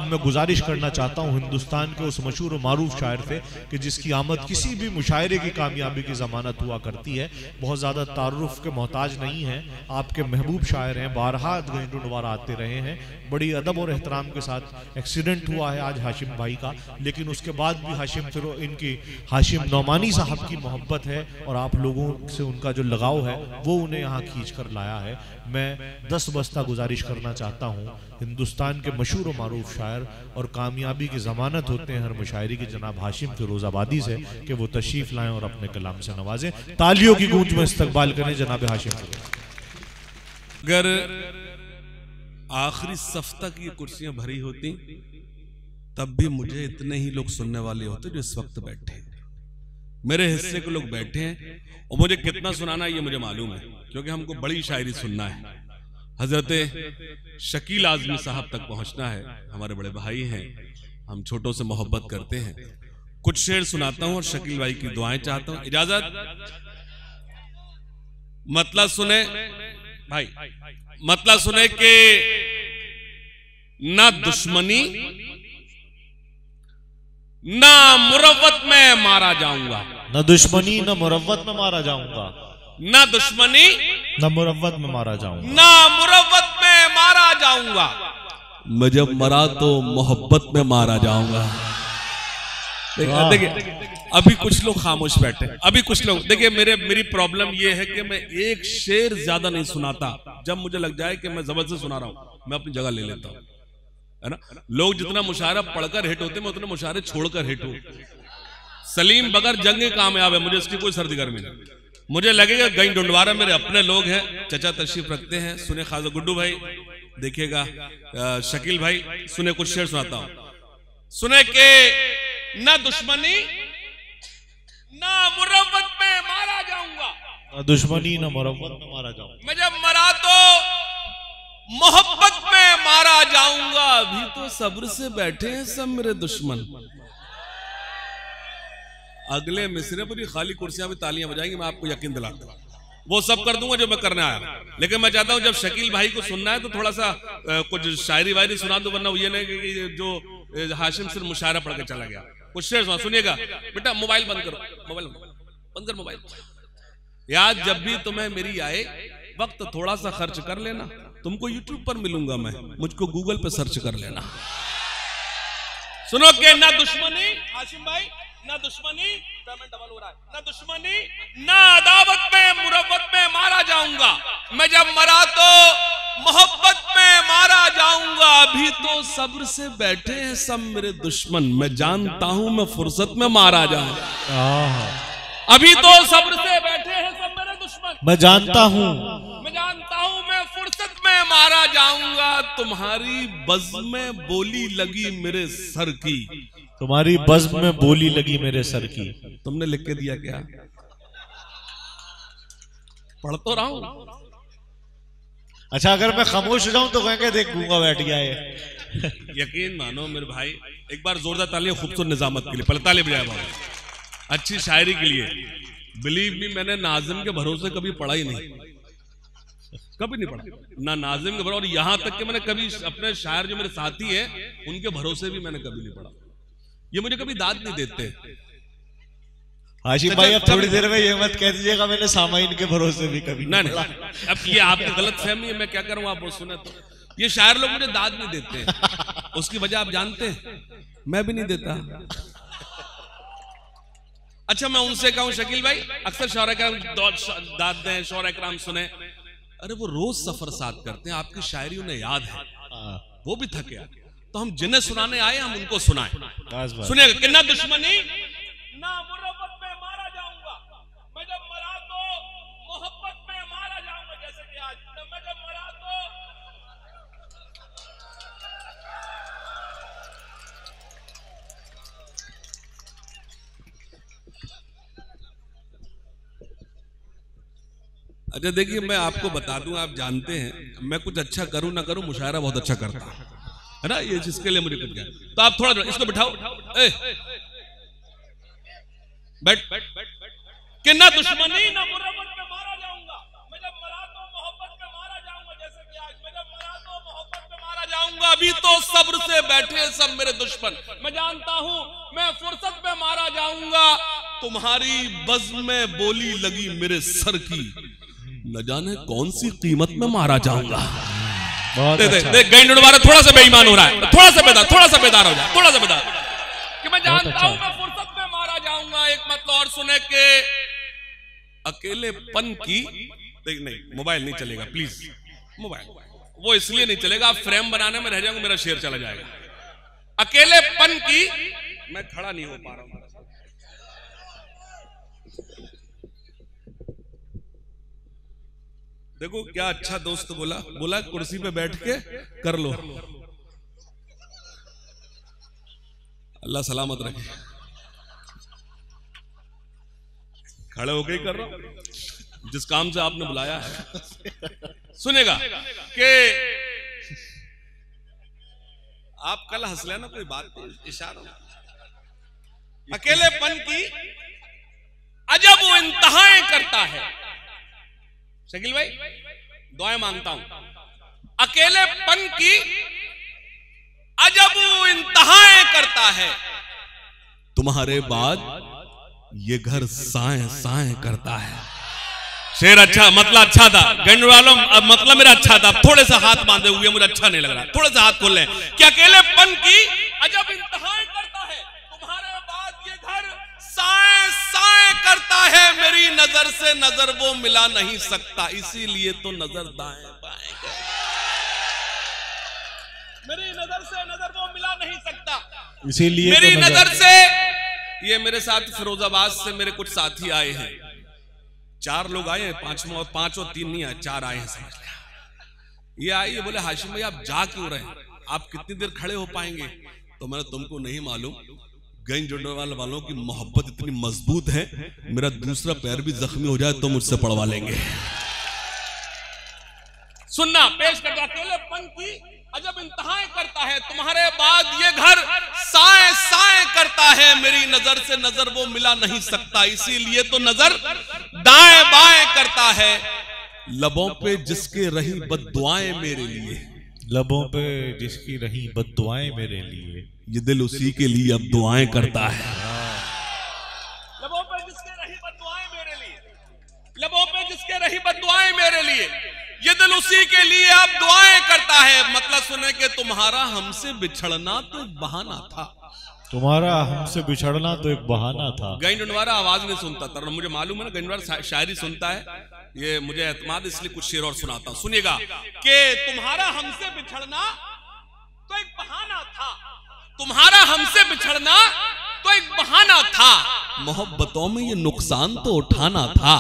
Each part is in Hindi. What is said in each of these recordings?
मैं गुजारिश करना चाहता हूँ हिंदुस्तान के उस मशहूर और मारूफ शायर से कि जिसकी आमद किसी भी मुशायरे की कामयाबी की ज़मानत हुआ करती है, बहुत ज़्यादा तारुफ के मोहताज नहीं हैं, आपके महबूब शायर हैं, बारहा गंजडुनवार आते रहे हैं, बड़ी अदब और एहतराम के साथ। एक्सीडेंट हुआ है आज हाशिम भाई का, लेकिन उसके बाद भी हाशिम नौमानी साहब की मोहब्बत है और आप लोगों से उनका जो लगाव है वो उन्हें यहाँ खींच कर लाया है। मैं 10 बस्ता गुजारिश करना चाहता हूँ हिंदुस्तान के मशहूर मारूफ शायर और कामयाबी की ज़मानत होते हैं हर मुशायरे की जनाब हाशिम फिरोज़ाबादी से कि वो तशरीफ़ लाएं और अपने कलाम से नवाजें। तालियों की गूंज में इस्तकबाल करें जनाब हाशिम। अगर आखिरी सफ तक ये कुर्सियां भरी होती तब भी मुझे इतने ही लोग सुनने वाले होते जो इस वक्त बैठे हैं। मेरे हिस्से के लोग बैठे हैं और मुझे कितना सुनाना ये मुझे मालूम है, क्योंकि हमको बड़ी शायरी सुनना है। हजरत शकील आजमी साहब तक पहुंचना है, हमारे बड़े भाई हैं, हम छोटों से मोहब्बत करते हैं। कुछ शेर सुनाता हूं और शकील भाई की दुआएं चाहता हूं। इजाजत? मतलब सुने भाई, मतलब सुने कि ना दुश्मनी ना मुरव्वत में मारा जाऊंगा, न दुश्मनी न मुरव्वत में मारा जाऊंगा, ना दुश्मनी न मुरव्वत में मारा जाऊंगा, ना मुरव्वत में मारा जाऊंगा, मैं जब मरा तो मोहब्बत में मारा जाऊंगा। देखिए अभी कुछ लोग खामोश बैठे, अभी कुछ लोग देखिए, मेरी प्रॉब्लम ये है कि मैं एक शेर ज्यादा नहीं सुनाता। जब मुझे लग जाए कि मैं जबरदस्त सुना रहा हूं मैं अपनी जगह ले लेता हूं, है ना। लोग जितना मुशायरा पढ़कर हिट होते मैं उतने मुशायरे छोड़कर हिट हूं। सलीम बगर जंग कामयाब है, मुझे इसकी कोई सर्दी गर्मी नहीं। मुझे लगेगा गंजडुनवार मेरे अपने लोग हैं, चचा तशरीफ रखते हैं। सुने खाजा गुड्डू भाई, देखिएगा शकील भाई, सुने कुछ शेर सुनाता हूं। सुने के ना दुश्मनी ना मुरव्वत में मारा जाऊंगा, न दुश्मनी न मुरव्वत में मारा जाऊंगा, मैं जब मरा तो मोहब्बत में मारा जाऊंगा। अभी तो सब्र से बैठे हैं सब मेरे दुश्मन। अगले मिसरे पर ही खाली कुर्सियां भी तालियां बजाएंगी, मैं आपको यकीन दिलाता हूं। वो सब कर दूंगा जो मैं करने आया, लेकिन मैं चाहता हूं जब शकील भाई को सुनना है तो थोड़ा सा कुछ शायरी वायरी सुना दो, वरना ये नहीं कि जो हाशिम सिर्फ मुशायरा पढ़ के चला गया। कुछ शेर सुनिएगा। बेटा मोबाइल बंद करो, मोबाइल बंद कर, मोबाइल याद जब भी तुम्हें मेरी आए वक्त थोड़ा सा खर्च कर लेना। तुमको यूट्यूब पर मिलूंगा मैं, मुझको गूगल पे सर्च कर लेना। सुनो के ना दुश्मनी हाशिम भाई, ना दुश्मनी, पेमेंट डबल हो रहा है, ना दुश्मनी ना अदावत में मुरव्वत में मारा जाऊंगा, मैं जब मरा तो मोहब्बत में मारा जाऊंगा। अभी तो सब्र से बैठे हैं सब मेरे दुश्मन, मैं जानता हूं मैं फुर्सत में मारा जाऊंगा। अभी तो सब्र से बैठे हैं सब मेरे दुश्मन, मैं जानता हूं मैं फुर्सत में मारा जाऊंगा। तुम्हारी बज़्म में बोली लगी मेरे सर की, तुम्हारी बज़्म में बोली लगी मेरे सर की। तुमने लिख के दिया क्या? पढ़ तो रहा हूं। अच्छा अगर मैं खामोश हो जाऊं तो कहेंगे देख गूंगा बैठ गया है। यकीन मानो मेरे भाई, एक बार जोरदार तालियां खूबसूरत निजामत के लिए, पहले ताली बजाए बाबा, अच्छी शायरी के लिए। बिलीव मी, मैंने नाजिम के भरोसे कभी पढ़ा ही नहीं, कभी नहीं पढ़ा ना नाजिम के भरोसे, और यहां तक कि मैंने कभी अपने शायर जो मेरे साथी हैं उनके भरोसे भी मैंने कभी नहीं पढ़ा। ये मुझे कभी दाद नहीं देते। हाशिम भाई अब थोड़ी देर में ये मत कह दीजिएगा मैंने सामाइन के भरोसे भी कभी नहीं। अब ये आपकी गलत फहमी है, मैं क्या करूं, आप वो सुने तो। ये शायर लोग मुझे दाद नहीं देते, उसकी वजह आप जानते हैं, मैं भी नहीं देता। अच्छा मैं उनसे कहूं शकील भाई, अक्सर शौरा कराम दाद दें, शौरा कराम सुने, अरे वो रोज सफर साथ करते हैं, आपकी शायरी उन्हें याद है, वो भी थके आते, तो हम जिन्हें सुनाने आए हम उनको सुनाएं। सुनिएगा कि ना दुश्मनी ना मुरव्वत में मारा जाऊंगा, मैं जब मरा तो मोहब्बत में मारा जाऊंगा। जैसे कि आज मैं जब मरा तो अच्छा देखिए मैं आपको बता दूं, आप जानते हैं मैं कुछ अच्छा करूं ना करूं मुशायरा बहुत अच्छा करता है ना, ये जिसके लिए मुझे कुछ गया। तो आप थोड़ा इसको बिठाओ, बैठ कि ना दुश्मनी ना मुरव्वत में मारा जाऊंगा, मैं जब मरा तो मोहब्बत में मारा जाऊंगा। जैसे कि आज मैं जब मरा तो मोहब्बत में मारा जाऊंगा, अभी तो सब्र से बैठे सब मेरे दुश्मन। मैं जानता हूं मैं फुर्सत में मारा जाऊंगा, तुम्हारी बज़्म में बोली लगी मेरे सर की, न जाने कौन सी कीमत में मारा जाऊंगा। देख गैंडवारा थोड़ा सा बेईमान हो रहा है, थोड़ा सा बेदार हो जाए, थोड़ा सा बेदार कि मैं जानता हूं मैं फुर्सत में मारा जाऊंगा। एक मतलब और सुने के अकेलेपन की, देख नहीं मोबाइल नहीं चलेगा प्लीज, मोबाइल वो इसलिए नहीं चलेगा, आप फ्रेम बनाने में रह जाएंगे, मेरा शेर चला जाएगा। अकेलेपन की, मैं खड़ा नहीं हो पा रहा हूं, देखो क्या अच्छा दोस्त बोला कुर्सी पे बैठ के कर लो, अल्लाह सलामत रखे। खड़े होके ही कर रहा हूं जिस काम से आपने बुलाया है। सुनेगा कि आप कल हंस लेना, कोई बात नहीं, इशारा। अकेलेपन की अजब वो इंतहाएं करता है, शकील भाई दुआएं मांगता हूं। अकेलेपन की अजब वो इंतहाएं करता है, तुम्हारे बाद ये घर साएं साएं करता है। शेर अच्छा, मतलब अच्छा था गंडवालों, मतलब मेरा अच्छा था। थोड़े से हाथ बांधे हुए मुझे अच्छा नहीं लग रहा, थोड़े से हाथ खोल लें। कि अकेलेपन की अजब इंतहाएं करता है, तुम्हारे बाद ये घर साएं साएं करता है, मेरी नजर से नजर वो मिला नहीं सकता, इसीलिए तो नजर दाएं बाएं कर, मेरी नजर से नजर वो मिला नहीं सकता, इसीलिए मेरी तो नजर से। ये मेरे साथ फिरोजाबाद से मेरे कुछ साथी आए हैं, 4 लोग आए हैं, 5 और 3 नहीं आए, 4 आए हैं समझ लिया। ये आए, ये बोले हाशिम भाई आप जा क्यों रहे, आप कितनी देर खड़े हो पाएंगे? तो मैंने तुमको नहीं मालूम, गंज जोड़ने वालों की मोहब्बत इतनी मजबूत है, मेरा दूसरा पैर भी जख्मी हो जाए तो मुझसे पड़वा लेंगे। सुनना पेश कर, अकेलेपन की अजब इंतहाएं करता है, तुम्हारे बाद ये घर साएं साएं करता है, मेरी नजर से नजर वो मिला नहीं सकता, इसीलिए तो नजर दाएं बाएं करता है। लबों पे जिसके रही बद्दुआएं मेरे लिए, लबों पे जिसकी रही बद्दुआएं मेरे लिए, ये दिल उसी के लिए अब दुआएं करता है। लबों पे जिसके रही बद्दुआएं मेरे लिए, लबों पे जिसके रही बद्दुआएं मेरे लिए, ये दिल उसी के लिए अब दुआएं करता है। मतलब सुने कि तुम्हारा हमसे बिछड़ना तो एक बहाना था, तुम्हारा हमसे बिछड़ना तो एक बहाना था। गंजवारा आवाज नहीं सुनता था, मुझे मालूम है ना गंजवारा शायरी सुनता है, ये मुझे एतमाद, इसलिए कुछ शेर और सुनाता हूं। सुनिएगा कि तुम्हारा हमसे बिछड़ना तो एक बहाना था, तुम्हारा हमसे बिछड़ना तो एक बहाना था, मोहब्बतों में ये नुकसान तो उठाना था।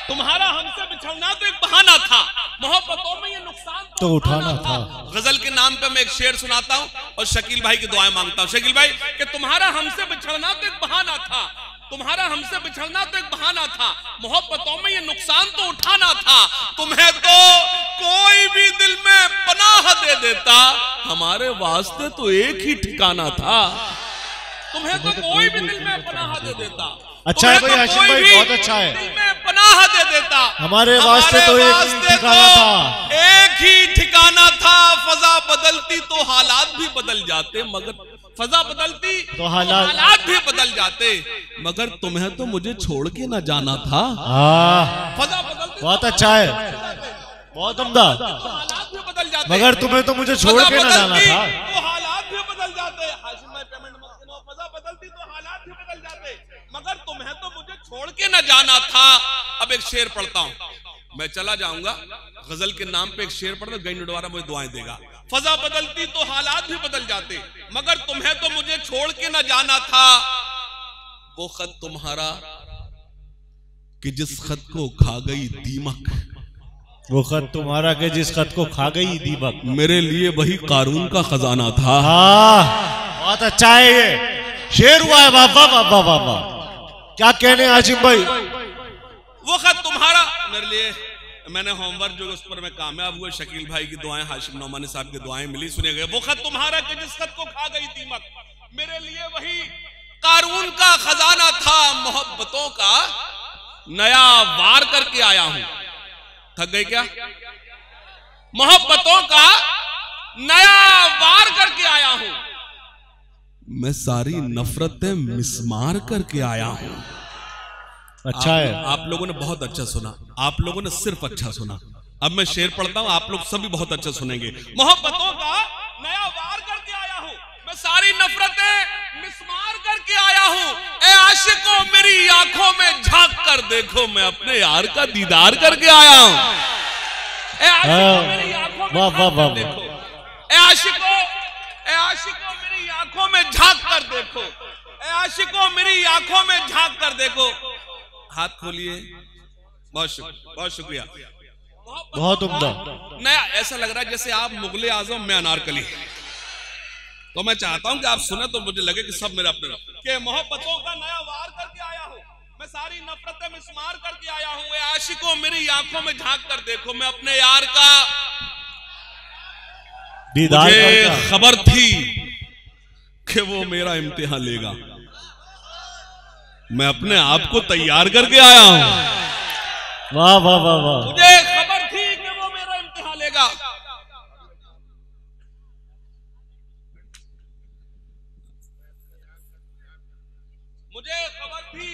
तुम्हारा हमसे बिछड़ना तो एक बहाना था, मोहब्बतों में ये नुकसान तो उठाना था। गजल के नाम पे मैं एक शेर सुनाता हूं और शकील भाई की दुआएं मांगता हूं। शकील भाई कि तुम्हारा हमसे बिछड़ना तो एक बहाना था, तुम्हारा हमसे बिछड़ना तो एक बहाना था, मोहब्बतों में ये नुकसान तो उठाना था। तुम्हें तो कोई भी दिल में पनाह दे देता, हमारे वास्ते तो एक ही ठिकाना था। तुम्हें तो कोई भी दिल में पनाह दे देता, अच्छा है भाई हाशिम भाई, बहुत अच्छा है, दिल में पनाह दे देता, हमारे वास्ते तो एक ही ठिकाना था, एक ही ठिकाना था। फजा बदलती तो हालात भी बदल जाते, मगर फजा बदलती तो हालात भी बदल जाते, मगर तुम्हें तो मुझे छोड़ के ना जाना था। फजा बदलती, बहुत अच्छा है, बहुत उम्दा, हालात भी बदल जाते, मगर तुम्हें तो मुझे छोड़ के ना जाना था, तो हालात भी बदल जाते। हाशिम भाई पेमेंट मत करो, फजा बदलती तो हालात भी बदल जाते, मगर तुम्हें तो मुझे छोड़ के ना जाना था। अब एक शेर पढ़ता हूं, मैं चला जाऊंगा, गजल के नाम पे एक शेर पढ़ता, गंजवारा मुझे दुआएं देगा। फजा बदलती तो हालात भी बदल जाते, मगर तुम्हें तो मुझे छोड़ के ना जाना था। वो खत तुम्हारा कि जिस खत को खा गई दीमक, वो खत तुम्हारा के जिस खत को खा गई दीमक, मेरे लिए वही कारून का खजाना था। बहुत अच्छा है, ये शेर हुआ है, वाह वाह वाह वाह वाह, क्या कहने हाशिम भाई। वो खत तुम्हारा मेरे लिए, मैंने होमवर्क जो उस पर मैं कामयाब हुआ, शकील भाई की दुआएं, हाशिम नौमानी साहब की दुआएं मिली। सुनिएगा, वो खत तुम्हारा कि जिस खत को खा गई दीमक, मेरे लिए वही कारून का खजाना था। मोहब्बतों का नया वार करके आया हूं, थक गए क्या? मोहब्बतों का नया वार करके आया हूं, मैं सारी नफरतें मिसमार करके आया हूं। अच्छा है, आप लोगों ने बहुत अच्छा सुना, आप लोगों ने सिर्फ अच्छा सुना। अब मैं शेर पढ़ता हूं, आप लोग सभी बहुत अच्छा सुनेंगे। मोहब्बतों का नया वार करके आया हूं, मैं सारी नफरतें मिसमार करके आया हूं। ए आशिकों मेरी आंखों में झांक कर देखो, मैं अपने यार का दीदार करके आया हूं। ए आशिकों मेरी आंखों में झांक कर देखो, ए आशिकों मेरी आंखों में झांक कर देखो, ए आशिकों मेरी आंखों में झांक कर देखो। हाथ खोलिए, बहुत शुक्रिया, बहुत उम्दा। नया ऐसा लग रहा है जैसे आप मुगले आजम में अनारकली। तो मैं चाहता हूं कि आप सुने तो मुझे लगे कि सब मेरा अपने के मोहब्बतों का नया वार करके आया हूं, मैं सारी नफरतें मिसमार करके आया हूं। ए आशिकों मेरी आंखों में झांक कर देखो, मैं अपने यार का दीदार। मुझे खबर थी कि वो मेरा इम्तिहान लेगा, मैं अपने आप को तैयार करके आया हूं। वाह वाह वाह वाह। मुझे खबर थी कि वो मेरा इम्तिहान लेगा। मुझे खबर थी,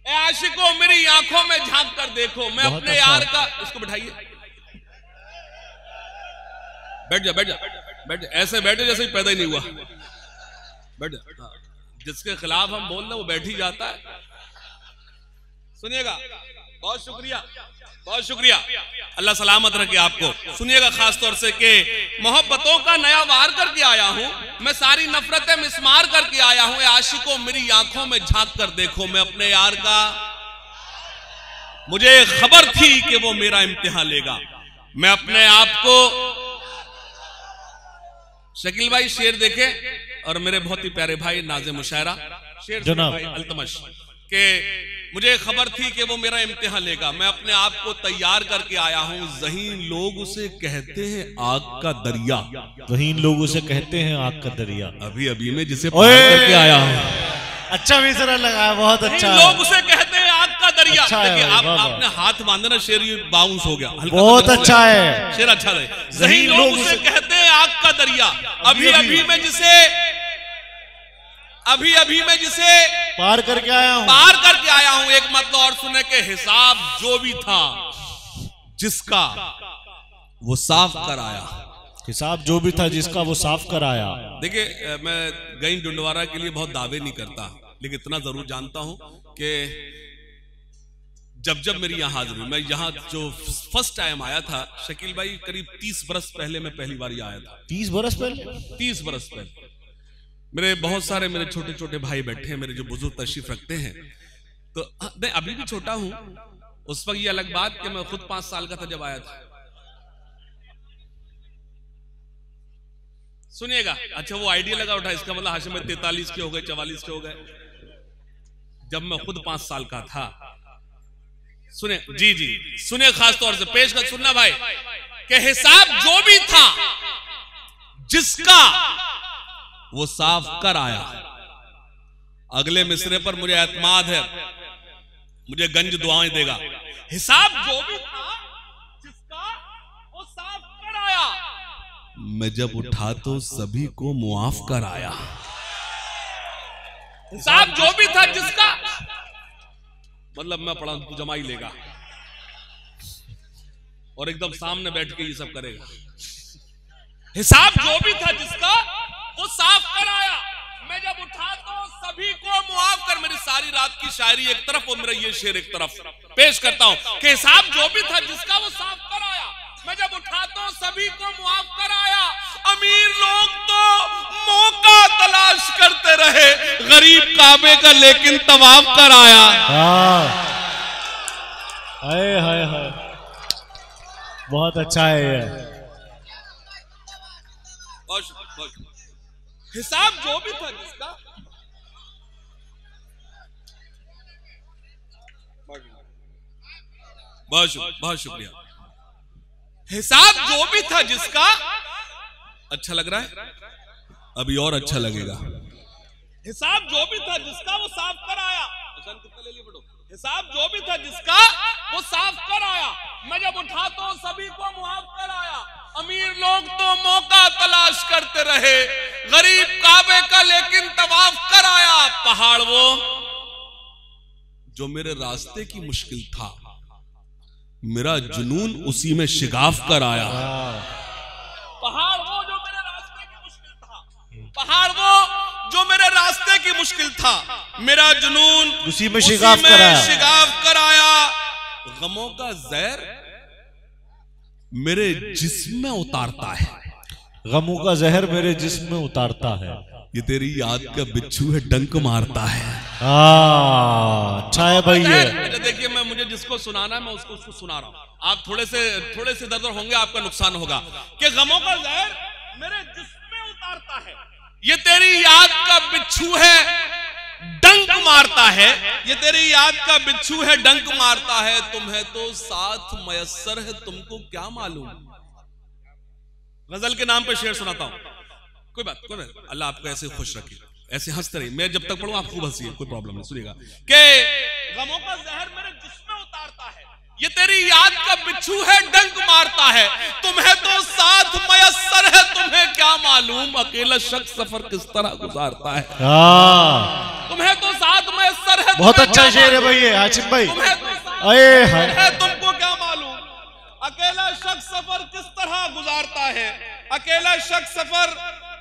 ए आशिकों मेरी आंखों में झांक कर देखो, मैं अपने यार का। इसको बैठाइए, बैठ जा बैठ जा बैठ जा, ऐसे बैठे जैसे ही पैदा ही नहीं हुआ। बैठ जा, जिसके खिलाफ हम बोल रहे वो बैठ ही जाता है। सुनिएगा, बहुत शुक्रिया, बहुत शुक्रिया, अल्लाह सलामत रखे आपको। सुनिएगा खास तौर से कि मोहब्बतों का नया वार करके आया हूं, मैं सारी नफरतें मिसमार करके आया हूं। आशिकों मेरी आंखों में झांक कर देखो, मैं अपने यार का। मुझे खबर थी कि वो मेरा इम्तिहान लेगा, मैं अपने आप को। शकील भाई शेर देखे, और मेरे बहुत ही प्यारे भाई नाज़े मुशायरा शेर जनाब भाई अल्तमश के मुझे खबर थी कि वो मेरा इम्तिहान लेगा, मैं अपने आप को तैयार करके आया हूं। ज़हीन लोग उसे कहते हैं आग का दरिया, ज़हीन लोग उसे कहते हैं आग का दरिया, अभी अभी में जिसे पार करके आया हूं। अच्छा मिसरा लगाया, बहुत अच्छा। लोग उसे कहते हैं आग का दरिया। अच्छा देखिए है, आपने हाथ बांधना, शेर ये बाउंस हो गया, बहुत अच्छा है शेर, अच्छा है। ज़हीन लोग उसे कहते हैं आग का दरिया, अभी अभी में जिसे पार करके आया हूं। एक मतलब और सुने के हिसाब जो भी था जिसका वो साफ कर आया, हिसाब जो भी था जिसका वो साफ कर आया। देखिए मैं गई डुंडवारा के लिए बहुत दावे नहीं करता, लेकिन इतना जरूर जानता हूं कि जब मेरी यहाँ हाजिरी, मैं यहाँ जो फर्स्ट टाइम आया था शकील भाई, करीब 30 बरस पहले मैं पहली बार आया था। 30 बरस पहले? 30 बरस पहले। मेरे बहुत सारे मेरे छोटे छोटे भाई बैठे हैं, मेरे जो बुजुर्ग तशरीफ रखते हैं, तो मैं अभी भी छोटा हूं। उस वक्त ये अलग बात कि मैं खुद 5 साल का था जब आया था। सुनिएगा, अच्छा वो आइडिया लगा उठा, इसका मतलब हाशिम में 43 के हो गए, 44 के हो गए, जब मैं खुद 5 साल का था। सुने जी जी, सुने खास तौर से पेश कर सुनना भाई, कि हिसाब जो भी था जिसका वो साफ कर आया। अगले मिसरे पर मुझे एतमाद है, मुझे गंज दुआएं देगा। हिसाब जो भी था जिसका वो साफ कर आया, मैं जब उठा तो सभी को मुआफ कर आया। हिसाब जो भी था जिसका, मतलब मैं पढ़ा तू जमा ही लेगा और एकदम सामने बैठ के ये सब करेगा। हिसाब जो भी था जिसका वो साफ कर आया, मैं जब उठा तो सभी को मुआफ कर। मेरी सारी रात की शायरी एक तरफ और मेरा ये शेर एक तरफ पेश करता हूं कि हिसाब जो भी था जिसका वो साफ कर आया, मैं जब उठा तो सभी को मुआफ कर आया। अमीर लोग तो मौका तलाश करते रहे, गरीब काबे का लेकिन तवाफ कर आया। हाय हाय हाय, बहुत अच्छा है ये। हिसाब जो भी था जिसका, बहुत शुक्रिया। हिसाब जो भी था जिसका, अच्छा लग रहा है, अभी और अच्छा लगेगा। हिसाब जो भी था जिसका वो साफ कर आया। ले लिए बेटो। हिसाब जो भी था जिसका वो साफ कर आया, मैं जब उठा तो सभी को मुआफ कर आया। अमीर लोग तो मौका तलाश करते रहे, गरीब काबे का लेकिन तवाफ कर आया। पहाड़ वो जो मेरे रास्ते की मुश्किल था, मेरा जुनून उसी में शिगाफ कर आया। पहाड़ वो जो मेरे रास्ते की मुश्किल था, पहाड़ वो जो मेरे रास्ते की मुश्किल था, मेरा जुनून उसी में शिगाफ कर आया। गमों का जहर मेरे जिस्म में उतारता है, गमों का जहर मेरे जिस्म में उतारता है। ये तेरी याद का बिच्छू है, डंक मारता है। अच्छा है भाई ये। देखिए, मैं मुझे जिसको सुनाना है मैं उसको सुना रहा हूं। आप थोड़े से दर्द होंगे, आपका नुकसान होगा कि गमों का जहर मेरे जिस्म में उतारता है। ये तेरी याद का बिच्छू है, डंक मारता है। ये तेरी याद का बिच्छू है, डंक मारता है। तुम्हें तो साथ मयस्सर है, तुमको क्या मालूम। गजल के नाम पे शेर सुनाता हूं। कोई बात, अल्लाह आपको ऐसे खुश रखे, ऐसे हंसते रहिए। मैं जब तक पढ़ूं आप खूब हंसिए, कोई प्रॉब्लम नहीं। सुनिएगा कि गमों का जहर मेरे जिस्म में उतारता है, ये तेरी याद का बिच्छू है, डंक मारता है। तुम्हें तो साथ मयस्सर है, तुम्हें क्या मालूम अकेला शख्स सफर किस तरह गुजारता है। तुम्हें तो साथ मयस्सर है। बहुत अच्छा शेर है भाई आसिफ भाई। तुम्हें तो साथ है, तुमको क्या मालूम अकेला शख्स सफर किस तरह गुजारता है। अकेला शख्स सफर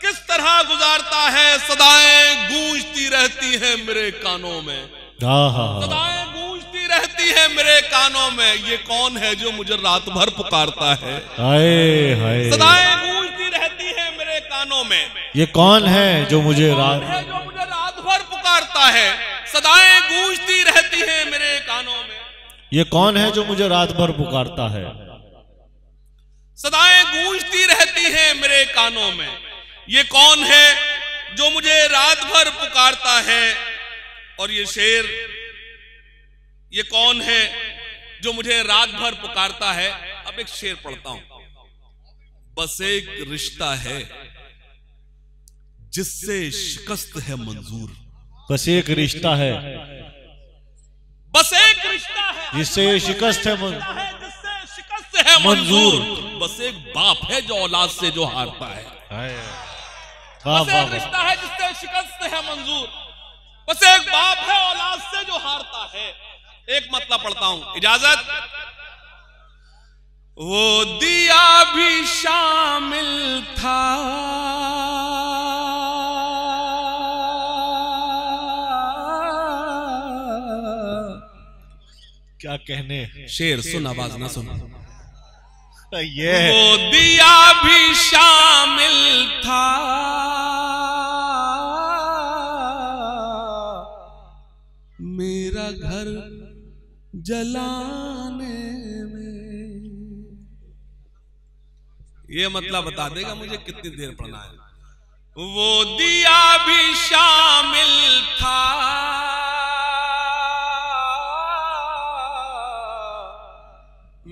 किस तरह गुजारता है। सदाएं गूंजती रहती हैं मेरे कानों में, सदाएं गूंजती रहती है मेरे कानों में। ये कौन है जो मुझे रात भर पुकारता है। सदाएं गूंजती रहती है मेरे कानों में। ये कौन है जो मुझे रात भर पुकारता है। सदाएं गूंजती रहती है मेरे कानों में। ये कौन है जो मुझे रात भर पुकारता है। सदाएं गूंजती रहती है मेरे कानों में। ये कौन है जो मुझे रात भर पुकारता है। और ये शेर, ये कौन है जो मुझे रात भर पुकारता है। अब एक शेर पढ़ता हूं। बस एक रिश्ता है जिससे शिकस्त है मंजूर। बस एक रिश्ता है, बस एक रिश्ता है जिससे शिकस्त है मंजूर। बस एक बाप है जो औलाद से जो हारता है। बस एक रिश्ता है जिससे शिकस्त है मंजूर। बस एक बाप है औलाद से जो हारता है। एक मतलब पढ़ता हूं, इजाजत। वो दिया भी शामिल था, क्या कहने। शेर सुन, आवाज ना सुन। ये वो दिया भी शामिल था, मेरा घर जलाने में। ये मतलब बता देगा मुझे कितनी देर पढ़ना है। वो दिया भी शामिल था,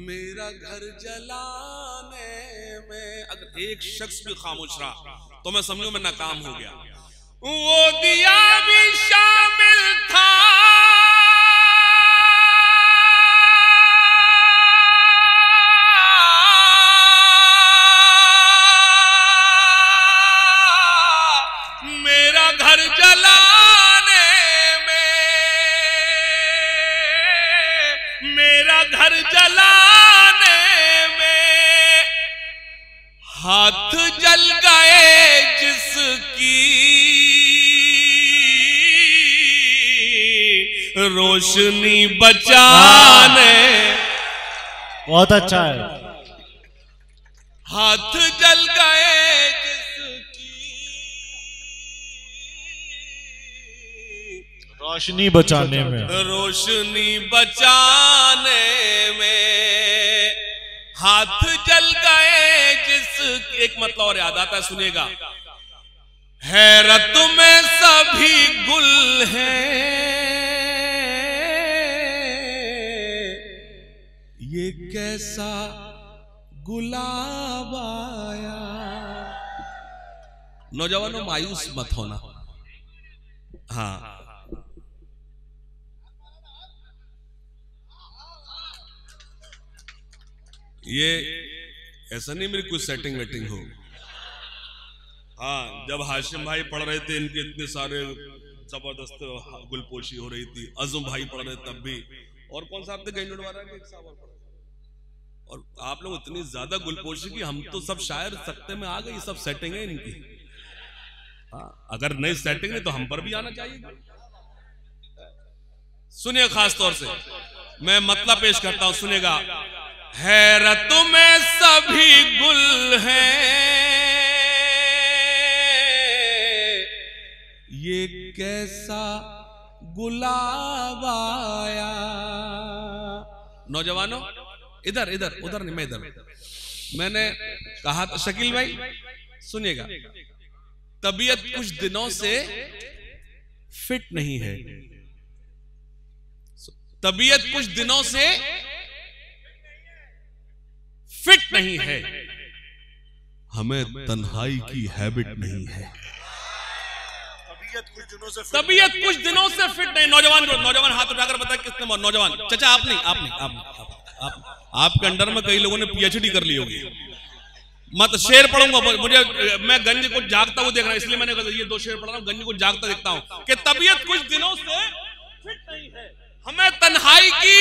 मेरा घर जलाने में। अगर एक शख्स भी खामोश रहा तो मैं समझूं मैं नाकाम हो गया। वो दिया भी शामिल था, मेरा घर जलाने में, मेरा घर जलाने में। हाथ जल गए जिसकी रोशनी बचाने। बहुत अच्छा है। हाथ जल गए जिसकी रोशनी बचाने में, रोशनी बचाने में। हाथ जल गए जिस। एक मतलब और याद आता है, सुनिएगा। हैरत में सभी गुल हैं, ये कैसा गुलाब आया। नौजवानों, मायूस मत होना। हाँ, ऐसा नहीं मेरी कुछ सेटिंग वेटिंग हो। हाँ, जब हाशिम भाई पढ़ रहे थे इनके इतने सारे जबरदस्त गुलपोशी हो रही थी, अज़म भाई पढ़ रहे तब भी, और कौन सा आपने गंज उड़वा रहा है, और आप लोग इतनी ज्यादा गुलपोशी की हम तो सब शायर सकते में आ गए। सब सेटिंग है इनकी। हाँ, अगर नई सेटिंग है तो हम पर भी आना चाहिए। सुनिए, खास तौर से मैं मतलब पेश करता हूं, सुनिएगा। हैरत में सभी गुल हैं, ये कैसा गुलाब आया। नौजवानों, इधर इधर उधर नहीं, मैं इधर। मैंने कहा था शकील भाई सुनिएगा, तबीयत कुछ दिनों से फिट नहीं है। तबीयत कुछ दिनों से फिट नहीं है, हमें तन्हाई की हैबिट नहीं है। तबीयत कुछ दिनों से फिट नहीं। नौजवान हाथ उठाकर बताए किसने? नौजवान चाचा, आप नहीं, आपके अंडर में कई लोगों ने पीएचडी कर ली होगी। मत शेर पढ़ूंगा, मुझे मैं गंज को जागता हुआ देख रहा हूं, इसलिए मैंने ये 2 शेर पढ़ रहा हूं। गंज को जागता देखता हूं कि तबीयत कुछ दिनों से फिट नहीं है, हमें तन्हाई की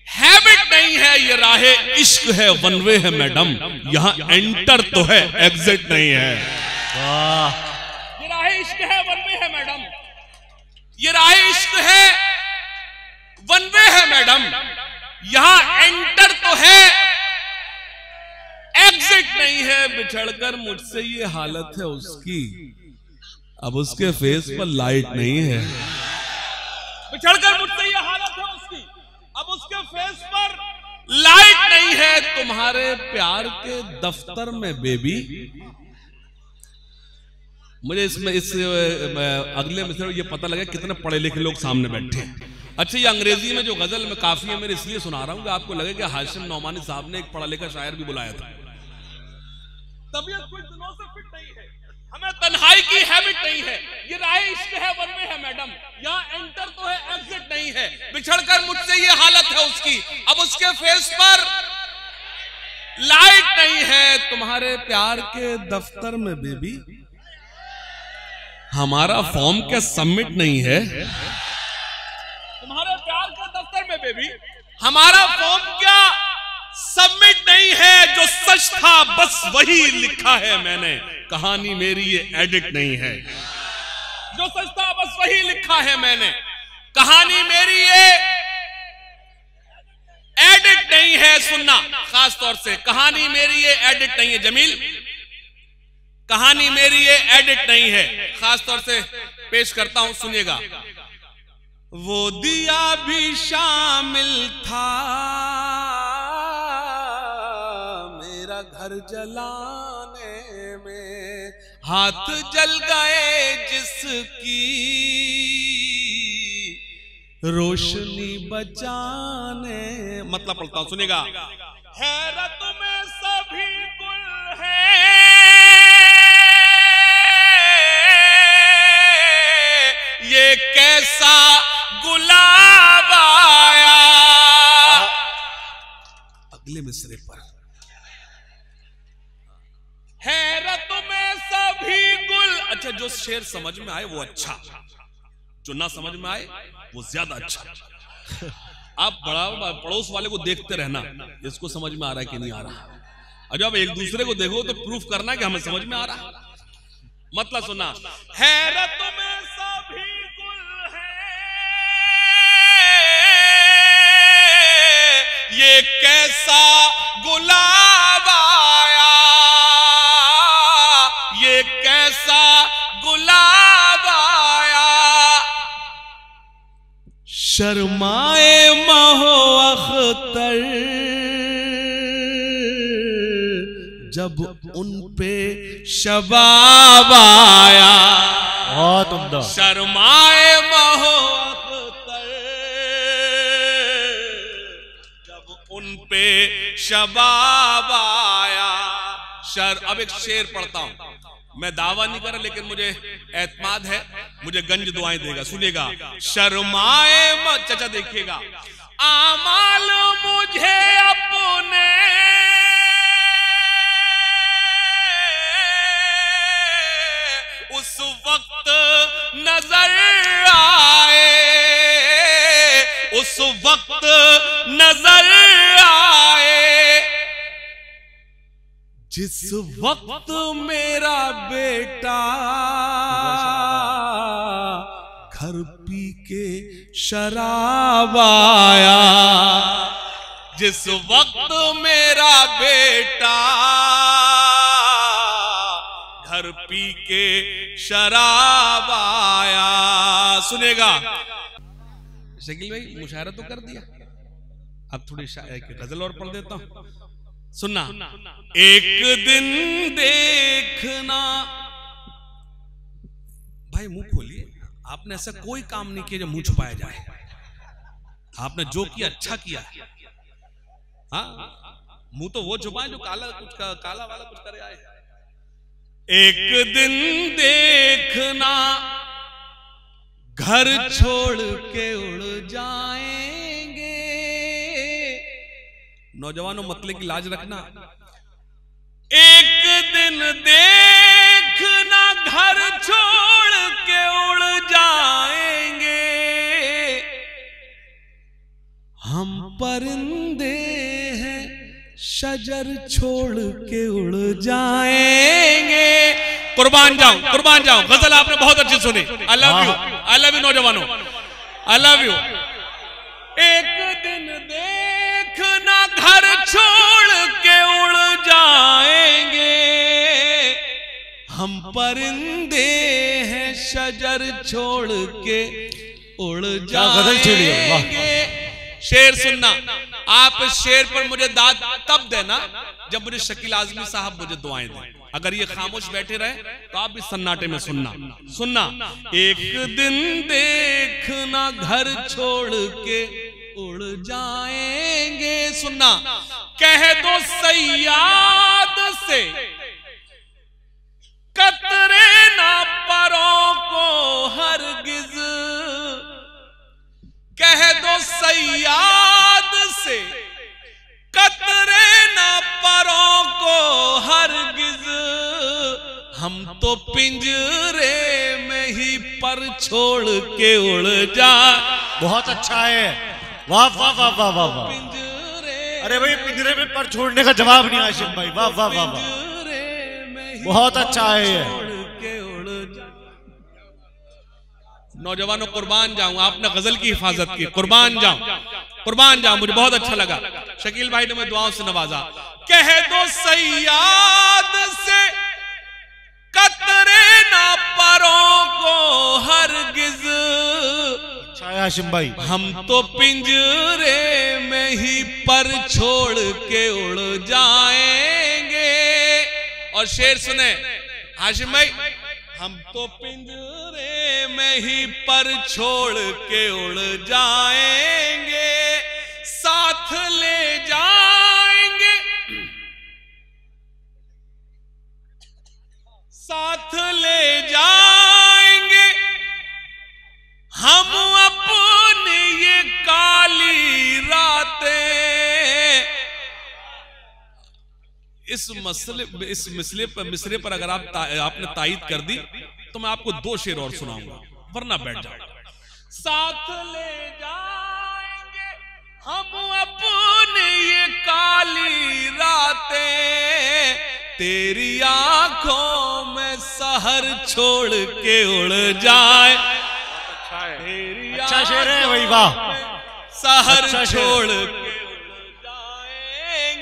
हैबिट नहीं है। ये राहे इश्क है, वन वे है मैडम, यहां एंटर तो है, एग्जिट नहीं है। वाह, ये राहे इश्क है, वन वे है मैडम, ये राहे इश्क है, वन वे है मैडम, यहां एंटर तो है, एग्जिट नहीं है। बिछड़कर मुझसे ये हालत है उसकी, अब उसके फेस पर लाइट नहीं है। बिछड़कर मुझसे ये हालत है उसकी, अब उसके फेस पर लाइट नहीं है। तुम्हारे प्यार के दफ्तर में बेबी, मुझे इसमें अगले में ये पता लगा कितने पढ़े लिखे लोग सामने बैठे हैं। अच्छा, ये अंग्रेजी में जो गजल में काफी है, मैं इसलिए सुना रहा हूं कि आपको लगे कि हाशिम नौमानी साहब ने एक पढ़ा लिखा शायर भी बुलाया था। तबीयत कुछ दिनों से फिट नहीं है, हमें तन्हाई की हैबिट नहीं है, ये राह इश्क है, वन वे है मैडम, यहाँ एंटर तो है, एग्जिट नहीं है। बिछड़कर मुझसे ये हालत है उसकी, अब उसके फेस पर लाइट नहीं है। तुम्हारे प्यार के दफ्तर में बेबी, हमारा फॉर्म क्या सबमिट नहीं है? तुम्हारे प्यार के दफ्तर में बेबी, हमारा फॉर्म क्या सबमिट नहीं है? जो सच था बस वही लिखा है मैंने, कहानी मेरी ये एडिट नहीं है। जो सच था बस वही लिखा है मैंने, कहानी मेरी ये एडिट नहीं है। सुनना खास तौर से, कहानी मेरी ये एडिट नहीं है। जमील, कहानी मेरी ये एडिट नहीं है। खास तौर से पेश करता हूं, सुनिएगा। वो दिया भी शामिल था मेरा घर जलाने में, हाथ जल गए जिसकी रोशनी बचाने। मतलब पढ़ता हूं, सुनिएगा। हैरत में सभी गुल हैं, ये कैसा गुलाब आया। अगले मिसरे पर, हैरत में सभी गुल। अच्छा, जो शेर समझ में आए वो अच्छा, जो ना समझ में आए वो ज्यादा अच्छा। आप पड़ोस वाले को देखते रहना, इसको समझ में आ रहा है कि नहीं आ रहा। और जब एक दूसरे को देखो तो प्रूफ करना कि हमें समझ में आ रहा है। मतलब सुना, हैरत में सभी गुल हैं, ये कैसा गुलाब आया, ये कैसा गुलाब आया। शर्माए महो अख्तर जब उन पे शबाब आया। बहुत उम्दा। शर्माए महो अख्तर जब उन पे शबाब आया। अब एक शेर पढ़ता हूं, मैं दावा नहीं कर रहा, लेकिन मुझे एतमाद है, मुझे गंज दुआएं देगा। सुनिएगा। शर्माए चाचा, देखिएगा। आमाल मुझे अपने जिस वक्त नजर आए, उस वक्त नजर आए, जिस वक्त मेरा बेटा घर पी के शराब आया, जिस वक्त मेरा बेटा घर पी के शराब आया। सुनेगा शकील भाई, मुशायरा तो कर दिया, अब थोड़ी गजल और पढ़ देता हूं, सुनना। एक दिन देखना, भाई मुंह खोलिए, आपने ऐसा कोई काम नहीं किया जो मुंह छुपाया जाए, आपने जो किया अच्छा किया। हाँ, मुंह तो वो छुपाए जो काला वाला कुछ करे आए। एक दिन देखना घर छोड़ के उड़ जाएंगे, नौजवानों मतले की लाज रखना। एक दिन देखना घर छोड़ के उड़ जाएंगे, हम परिंदे हैं शजर छोड़ के उड़ जाएंगे। कुर्बान जाऊं, गजल आपने बहुत अच्छी सुनी। आई लव यू नौजवानों, आई लव यू। एक दिन देखना घर छोड़ के उड़ जाएंगे, हम परिंदे हैं शजर छोड़ के उड़ जाएंगे। शेर सुनना, आप शेर पर मुझे दाद तब देना जब मुझे शकील आजमी साहब मुझे दुआएं दें। अगर ये खामोश बैठे रहे तो आप भी सन्नाटे में सुनना। एक दिन देखना घर छोड़ के उड़ जाएंगे, सुनना। कह दो सैयाद से कतरे ना परों को हरगिज, कह दो सैयाद से कतरे ना परों को हरगिज, हम तो पिंजरे में ही पर छोड़ के उड़ जा। बहुत अच्छा है, वाह वाह वाह वाह वाह वाह। अरे भाई, पिंजरे में पर छोड़ने का जवाब नहीं हाशिम भाई, वाह वाह वाह वाह, बहुत अच्छा है ये। नौजवानों कुर्बान जाऊं, आपने गजल की हिफाजत की, कुर्बान जाऊं, मुझे बहुत अच्छा लगा। शकील भाई ने मुझे दुआओं से नवाजा। कह दो सैयाद से कतरे ना परों को हरगिज, अच्छा है हाशिम भाई। हम तो पिंजरे में ही पर छोड़ के उड़ जाएंगे। और शेर सुने हाशिम भाई, हम तो पिंजरे में ही पर छोड़ के उड़ जाएंगे, साथ ले जाएंगे, साथ ले जाएंगे हम अपनी ये काली रातें। इस मिसरे पर अगर आपने तायीद कर दी तो मैं आपको दो शेर और सुनाऊंगा, वरना बैठ जाओ। साथ ले जाएंगे हम अपनी ये काली रातें, तेरी आंखों में सहर छोड़ के उड़ जाए। अच्छा शेर है भाई, वाह। सहर छोड़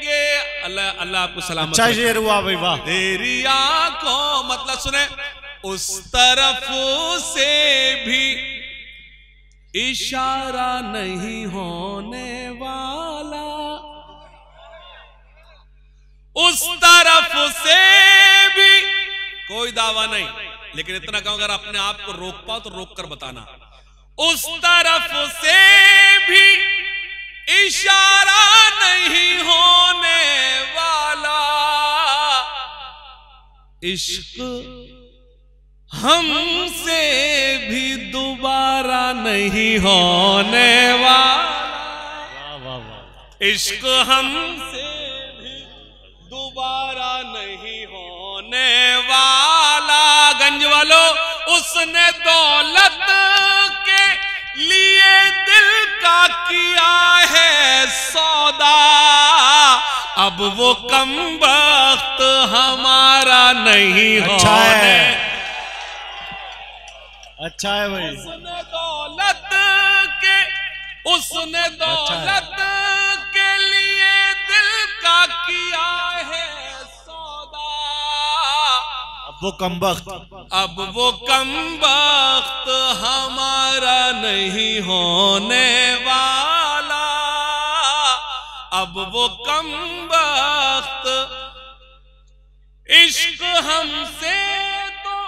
के अल्लाह आपको सलामत। अच्छा शेर हुआ भाई, वाह। तेरी आंखों, मतलब सुने, उस तरफ से भी इशारा नहीं होने वाला, उस तरफ से भी कोई दावा नहीं, लेकिन इतना कहूं अगर अपने आप को रोक पाओ तो रोक कर बताना। उस तरफ से भी इशारा नहीं होने वाला, इश्क हमसे भी दोबारा नहीं होने वाला, इश्क हमसे भी दोबारा नहीं होने वाला। गंज वालों, उसने दौलत के लिए दिल का किया है सौदा, अब वो कमबख्त हमारा नहीं होने। अच्छा है भाई। उसने दौलत के लिए दिल का किया है सौदा, अब वो कमबख्त हमारा नहीं होने वाला, अब वो कमबख्त। इश्क हमसे तो,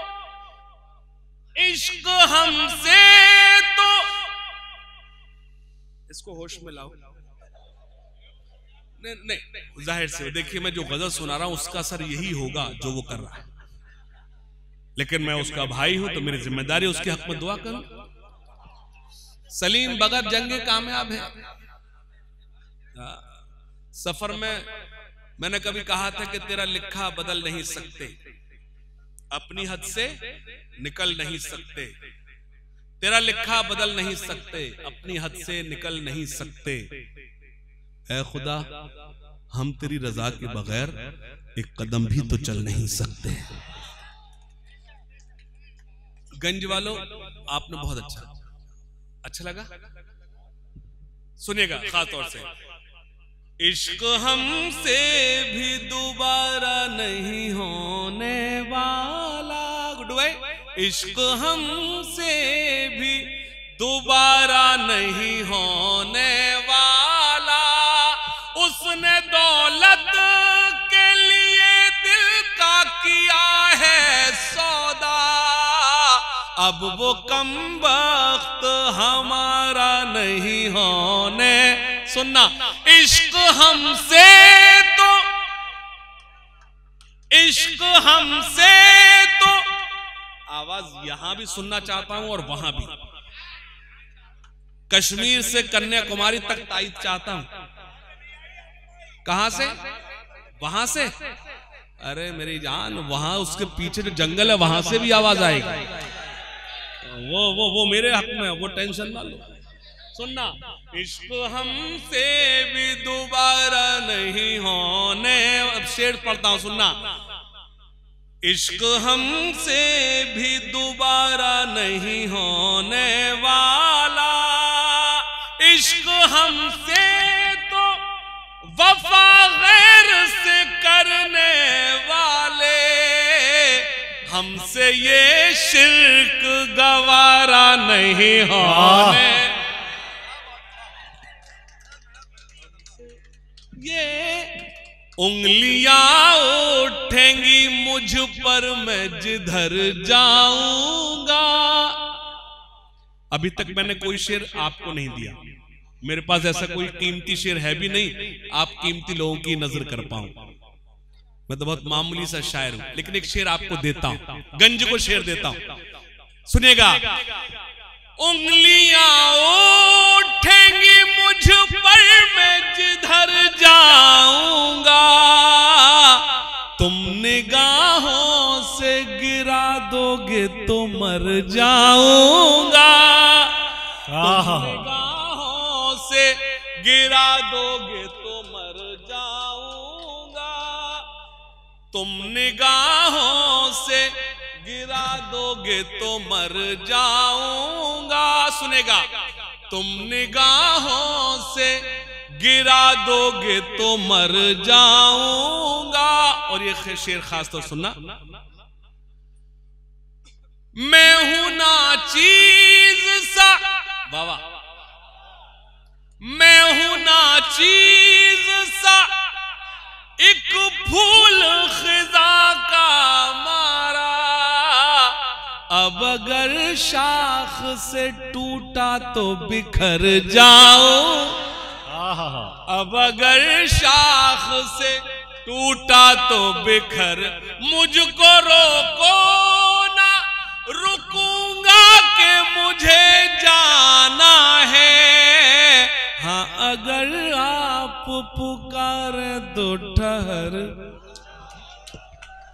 इश्क हमसे तो, इसको होश में लाओ। नहीं, जाहिर से देखिए, मैं जो गजल सुना रहा हूं उसका असर यही होगा जो वो कर रहा है, लेकिन मैं उसका भाई हूं तो मेरी जिम्मेदारी उसके हक में दुआ करूं। सलीम बगैर जंगे कामयाब है। सफर में मैंने कभी कहा था कि तेरा लिखा बदल नहीं सकते, अपनी हद से निकल नहीं सकते, तेरा लिखा बदल नहीं सकते, अपनी हद से निकल नहीं सकते। ऐ खुदा, हम तेरी रजा के बगैर एक कदम भी तो चल नहीं सकते। गंज वालों, आपने बहुत अच्छा लगा, सुनिएगा खास तौर से। इश्क हमसे भी दोबारा नहीं होने वाला, गुड भाई। इश्क हमसे भी दोबारा नहीं होने वाला, उसने दौलत के लिए दिल का किया है सौदा, अब वो कमबख्त हमारा नहीं होने। सुनना, इश्क हमसे तो, इश्क हमसे तो, आवाज यहां भी सुनना चाहता हूं और वहां भी, कश्मीर से कन्याकुमारी तक तायद चाहता हूं। कहां से? वहां से? अरे मेरी जान, वहां उसके पीछे जो जंगल है वहां से भी आवाज आएगी। वो मेरे हक में है, वो टेंशन ना लो। सुनना, इश्क हमसे भी दोबारा नहीं होने। अब शेर पढ़ता हूं, सुनना। इश्क हमसे भी दोबारा नहीं होने वाला, इश्क हमसे तो वफा गैर से करने वाले, हमसे ये शिर्क गवारा नहीं होने। ये उंगलियां उठेंगी मुझ पर, मैं जिधर जाऊंगा। अभी तक मैंने कोई शेर आपको नहीं दिया, मेरे पास ऐसा कोई कीमती शेर है भी नहीं आप कीमती लोगों की नजर कर पाऊं। मैं तो बहुत मामूली सा शायर हूं, लेकिन एक शेर आपको देता हूं, गंज को शेर देता हूं, सुनिएगा। उंगलियां उठेंगी मुझ पर, मैं जिधर जाऊंगा, तुम निगाहों से गिरा दोगे तो मर जाऊंगा। निगाहों से गिरा दोगे तो मर जाऊंगा, तुम निगाहों से गिरा दोगे तो मर जाऊंगा। सुनेगा, तुम निगाहों से गिरा दोगे तो मर जाऊंगा। और ये शेर खास तौर सुनना। मैं हूं ना चीज सा, वाह, मैं हूं ना चीज सा, एक फूल खिजा का मारा, अब अगर शाख से टूटा तो बिखर जाऊं, अब अगर शाख से टूटा तो बिखर, मुझको रोको ना, रुकूंगा कि मुझे जाना है। हाँ, अगर आप पुकारे तो ठहर